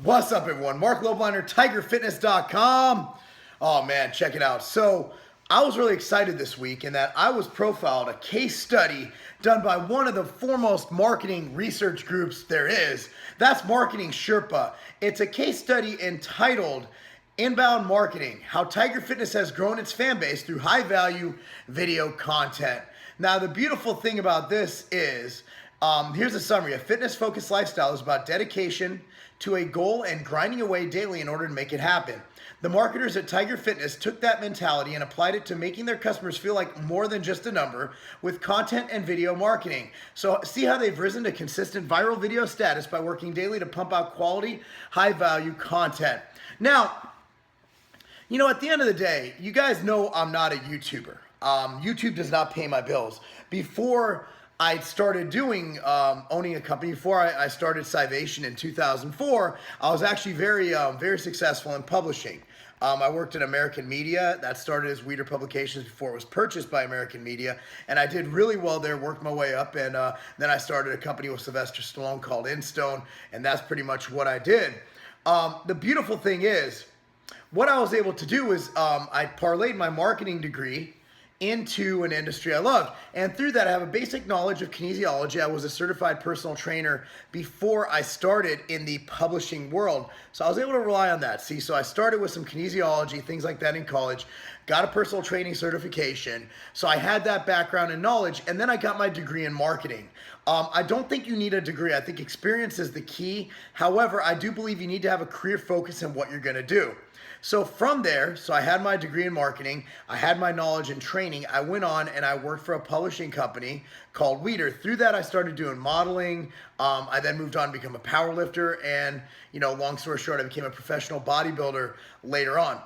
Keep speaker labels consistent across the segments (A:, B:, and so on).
A: What's up, everyone? Marc Lobliner, TigerFitness.com. Oh, man, check it out. So, I was really excited this week in that I was profiled, a case study done by one of the foremost marketing research groups there is. That's Marketing Sherpa. It's a case study entitled Inbound Marketing, How Tiger Fitness Has Grown Its Fan Base Through High-Value Video Content. Now, the beautiful thing about this is, here's a summary. A fitness-focused lifestyle is about dedication to a goal and grinding away daily in order to make it happen. The marketers at Tiger Fitness took that mentality and applied it to making their customers feel like more than just a number with content and video marketing. So see how they've risen to consistent viral video status by working daily to pump out quality, high-value content. Now, you know, at the end of the day, you guys know I'm not a YouTuber. YouTube does not pay my bills. Before I started doing owning a company, before I started Civation in 2004, I was actually very successful in publishing. I worked at American Media. That started as Weeder Publications before it was purchased by American Media, and I did really well there, worked my way up, and then I started a company with Sylvester Stallone called InStone, and that's pretty much what I did. The beautiful thing is, what I was able to do is I parlayed my marketing degree into an industry I loved. And through that, I have a basic knowledge of kinesiology. I was a certified personal trainer before I started in the publishing world. So I was able to rely on that. See, so I started with some kinesiology, things like that in college, got a personal training certification. So I had that background and knowledge, and then I got my degree in marketing. I don't think you need a degree. I think experience is the key. However, I do believe you need to have a career focus in what you're gonna do. So from there, so I had my degree in marketing, I had my knowledge and training, I went on and I worked for a publishing company called Weeder. Through that, I started doing modeling. I then moved on to become a power lifter, and, you know, long story short, I became a professional bodybuilder later on.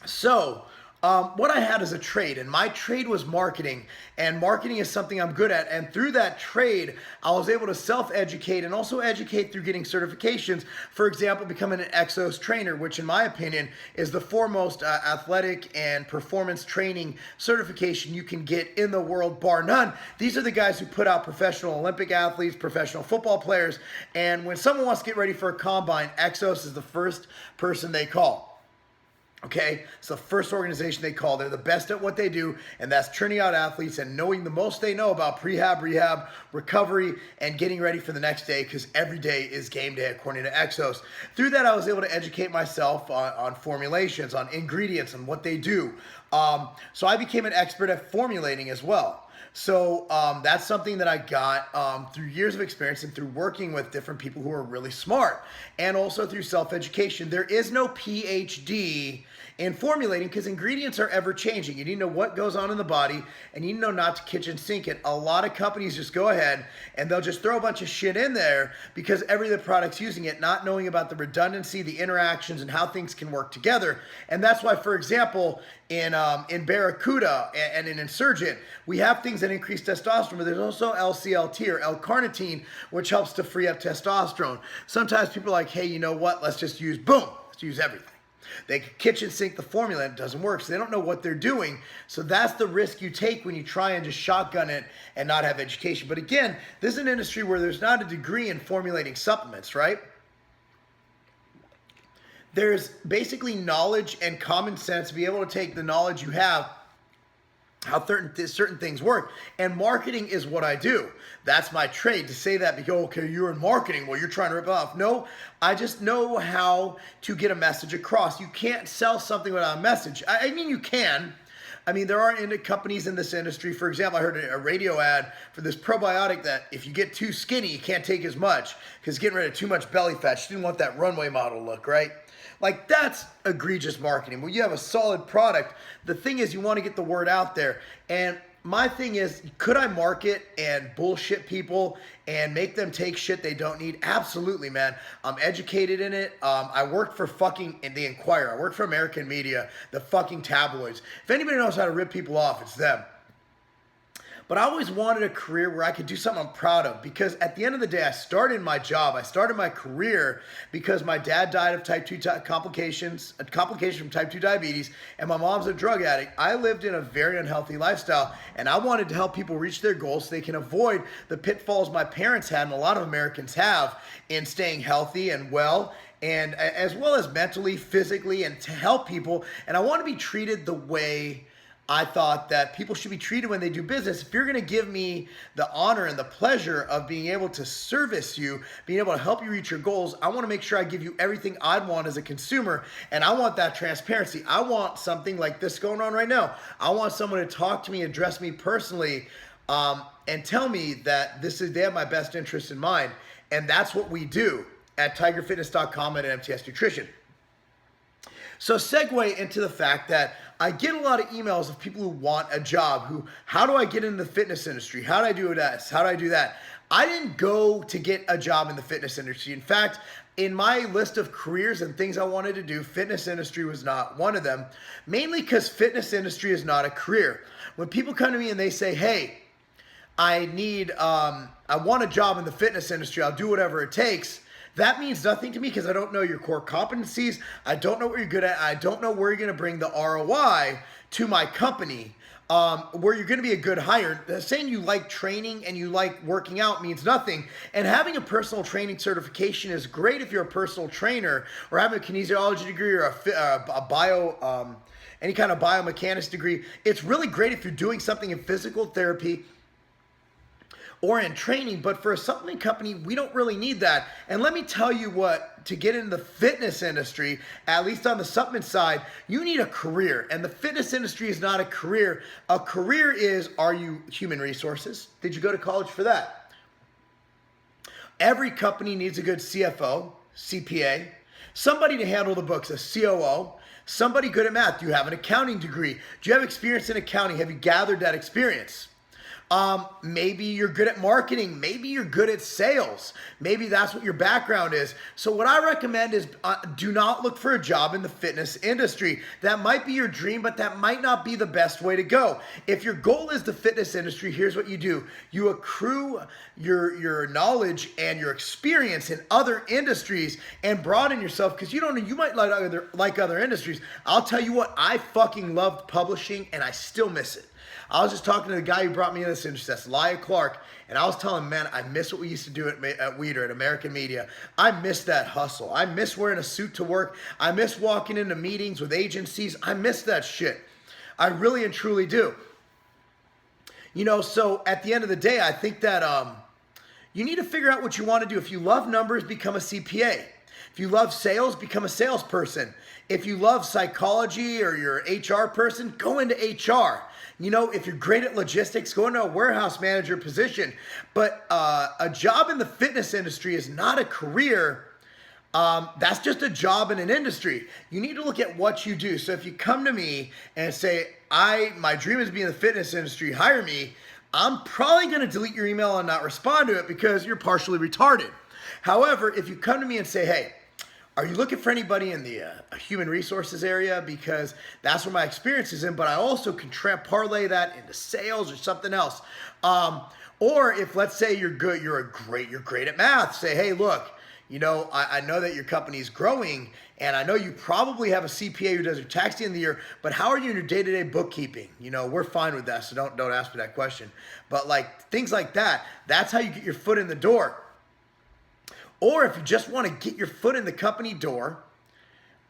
A: So, what I had is a trade, and my trade was marketing, and marketing is something I'm good at, and through that trade, I was able to self-educate and also educate through getting certifications. For example, becoming an Exos trainer, which in my opinion is the foremost athletic and performance training certification you can get in the world, bar none. These are the guys who put out professional Olympic athletes, professional football players, and when someone wants to get ready for a combine, Exos is the first person they call. Okay, it's the first organization they call. They're the best at what they do, and that's churning out athletes and knowing the most they know about prehab, rehab, recovery, and getting ready for the next day, because every day is game day according to Exos. Through that, I was able to educate myself on formulations, on ingredients, and what they do. So I became an expert at formulating as well. So that's something that I got through years of experience and through working with different people who are really smart, and also through self-education. There is no PhD in formulating because ingredients are ever changing. You need to know what goes on in the body, and you need to know not to kitchen sink it. A lot of companies just go ahead and they'll just throw a bunch of shit in there because every other product's using it, not knowing about the redundancy, the interactions, and how things can work together. And that's why, for example, in Barracuda and in Insurgent, we have things that increase testosterone, but there's also LCLT or L-carnitine, which helps to free up testosterone. Sometimes people are like, hey, you know what? Let's just use, boom, let's use everything. They kitchen sink the formula and it doesn't work, so they don't know what they're doing. So that's the risk you take when you try and just shotgun it and not have education. But again, this is an industry where there's not a degree in formulating supplements, right? There's basically knowledge and common sense to be able to take the knowledge you have, how certain things work. And marketing is what I do. That's my trade. To say that because, okay, you're in marketing, well, you're trying to rip it off. No, I just know how to get a message across. You can't sell something without a message. I mean, you can. I mean, there are companies in this industry. For example, I heard a radio ad for this probiotic that if you get too skinny, you can't take as much because getting rid of too much belly fat. She didn't want that runway model look, right? Like, that's egregious marketing. Well, you have a solid product. The thing is, you want to get the word out there. And my thing is, could I market and bullshit people and make them take shit they don't need? Absolutely, man. I'm educated in it. I worked for fucking the Inquirer. I worked for American Media, the fucking tabloids. If anybody knows how to rip people off, it's them. but I always wanted a career where I could do something I'm proud of, because at the end of the day, I started my career because my dad died of type 2 complications, a complication from type 2 diabetes, and my mom's a drug addict. I lived in a very unhealthy lifestyle, and I wanted to help people reach their goals so they can avoid the pitfalls my parents had and a lot of Americans have in staying healthy and well, and as well as mentally, physically, and to help people. And I want to be treated the way I thought that people should be treated when they do business. If you're going to give me the honor and the pleasure of being able to service you, being able to help you reach your goals, I want to make sure I give you everything I'd want as a consumer. And I want that transparency. I want something like this going on right now. I want someone to talk to me, address me personally, and tell me that they have my best interest in mind. And that's what we do at tigerfitness.com and at MTS Nutrition. So segue into the fact that I get a lot of emails of people who want a job, how do I get into the fitness industry? How do I do this? How do I do that? I didn't go to get a job in the fitness industry. In fact, in my list of careers and things I wanted to do, fitness industry was not one of them, mainly because fitness industry is not a career. When people come to me and they say, hey, I want a job in the fitness industry, I'll do whatever it takes, that means nothing to me because I don't know your core competencies. I don't know what you're good at. I don't know where you're going to bring the ROI to my company, where you're going to be a good hire. Saying you like training and you like working out means nothing. And having a personal training certification is great if you're a personal trainer, or having a kinesiology degree or any kind of biomechanics degree. It's really great if you're doing something in physical therapy or in training, but for a supplement company, we don't really need that. And let me tell you what, to get into the fitness industry, at least on the supplement side, you need a career. And the fitness industry is not a career. A career is, are you human resources? Did you go to college for that? Every company needs a good CFO, CPA, somebody to handle the books, a COO, somebody good at math. Do you have an accounting degree? Do you have experience in accounting? Have you gathered that experience? Maybe you're good at marketing. Maybe you're good at sales. Maybe that's what your background is. So what I recommend is do not look for a job in the fitness industry. That might be your dream, but that might not be the best way to go. If your goal is the fitness industry, here's what you do. You accrue your knowledge and your experience in other industries and broaden yourself, because you might like other industries. I'll tell you what, I fucking loved publishing and I still miss it. I was just talking to the guy who brought me in this industry, that's Lyle Clark, and I was telling him, man, I miss what we used to do at Weeder, at American Media. I miss that hustle. I miss wearing a suit to work. I miss walking into meetings with agencies. I miss that shit. I really and truly do. So at the end of the day, I think that you need to figure out what you want to do. If you love numbers, become a CPA. If you love sales, become a salesperson. If you love psychology or you're an HR person, go into HR. If you're great at logistics, go into a warehouse manager position. But a job in the fitness industry is not a career. That's just a job in an industry. You need to look at what you do. So if you come to me and say, my dream is to be in the fitness industry, hire me, I'm probably going to delete your email and not respond to it because you're partially retarded. However, if you come to me and say, hey, are you looking for anybody in the human resources area? Because that's where my experience is in, but I also can parlay that into sales or something else. Or if, let's say you're great at math, say, hey, look, I know that your company is growing, and I know you probably have a CPA who does your tax at the end of the year, but how are you in your day-to-day bookkeeping? We're fine with that, so don't ask me that question. But things like that, that's how you get your foot in the door. Or if you just want to get your foot in the company door,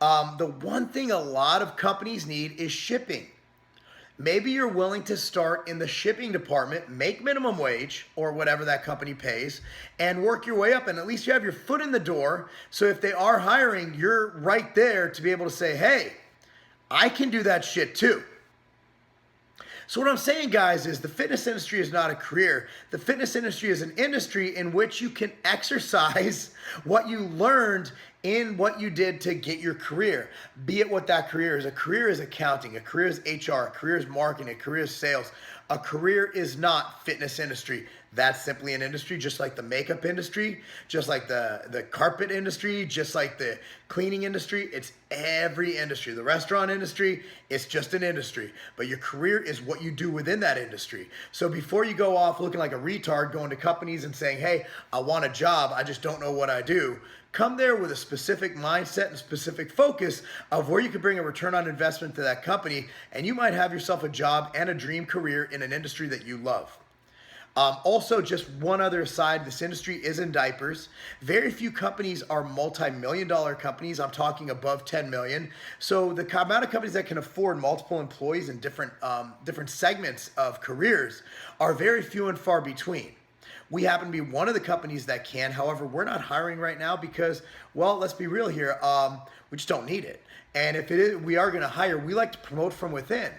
A: the one thing a lot of companies need is shipping. Maybe you're willing to start in the shipping department, make minimum wage or whatever that company pays, and work your way up. And at least you have your foot in the door. So if they are hiring, you're right there to be able to say, hey, I can do that shit too. So what I'm saying, guys, is the fitness industry is not a career. The fitness industry is an industry in which you can exercise what you learned in what you did to get your career, be it what that career is. A career is accounting, a career is HR, a career is marketing, a career is sales. A career is not fitness industry. That's simply an industry, just like the makeup industry, just like the carpet industry, just like the cleaning industry. It's every industry. The restaurant industry, it's just an industry. But your career is what you do within that industry. So before you go off looking like a retard, going to companies and saying, hey, I want a job, I just don't know what I do, come there with a specific mindset and specific focus of where you can bring a return on investment to that company, and you might have yourself a job and a dream career in an industry that you love. Also, just one other aside, this industry is in diapers. Very few companies are multi-million-dollar companies. I'm talking above 10 million. So the amount of companies that can afford multiple employees in different segments of careers are very few and far between. We happen to be one of the companies that can. However, we're not hiring right now because, well, let's be real here. We just don't need it. And if it is, we are going to hire. We like to promote from within.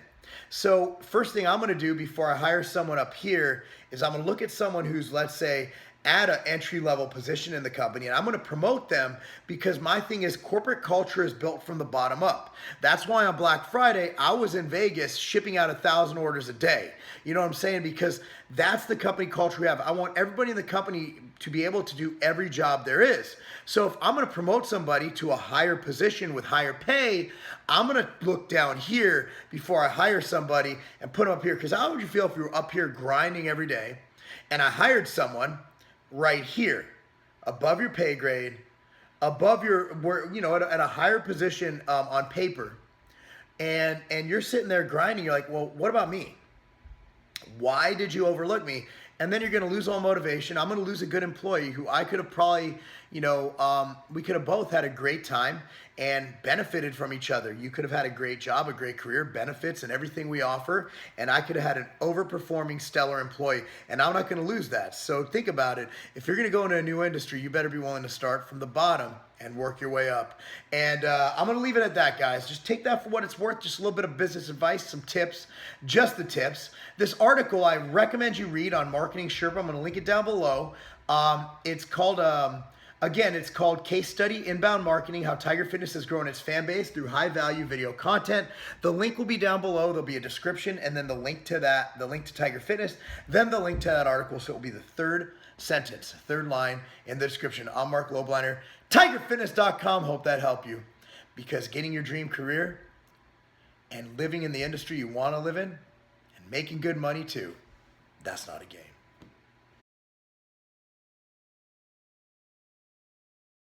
A: So first thing I'm going to do before I hire someone up here is I'm going to look at someone who's, let's say, at an entry-level position in the company, and I'm going to promote them because my thing is corporate culture is built from the bottom up. That's why on Black Friday, I was in Vegas shipping out 1,000 orders a day. You know what I'm saying? Because that's the company culture we have. I want everybody in the company to be able to do every job there is. So if I'm going to promote somebody to a higher position with higher pay, I'm going to look down here before I hire somebody and put them up here. Because how would you feel if you were up here grinding every day and I hired someone right here, above your pay grade, above your, at a higher position on paper, and you're sitting there grinding. You're like, well, what about me? Why did you overlook me? And then you're going to lose all motivation. I'm going to lose a good employee who I could have probably, we could have both had a great time and benefited from each other. You could have had a great job, a great career, benefits, and everything we offer. And I could have had an overperforming, stellar employee. And I'm not going to lose that. So think about it. If you're going to go into a new industry, you better be willing to start from the bottom and work your way up. And I'm going to leave it at that, guys. Just take that for what it's worth. Just a little bit of business advice, some tips, just the tips. This article I recommend you read on Marketing Sherpa. I'm going to link it down below. It's called, it's called Case Study Inbound Marketing, How Tiger Fitness has grown its fan base through high-value video content. The link will be down below. There'll be a description, and then the link to Tiger Fitness, then the link to that article. So it will be the third sentence, third line in the description. I'm Marc Lobliner, tigerfitness.com. Hope that helped you, because getting your dream career and living in the industry you want to live in and making good money too, that's not a game.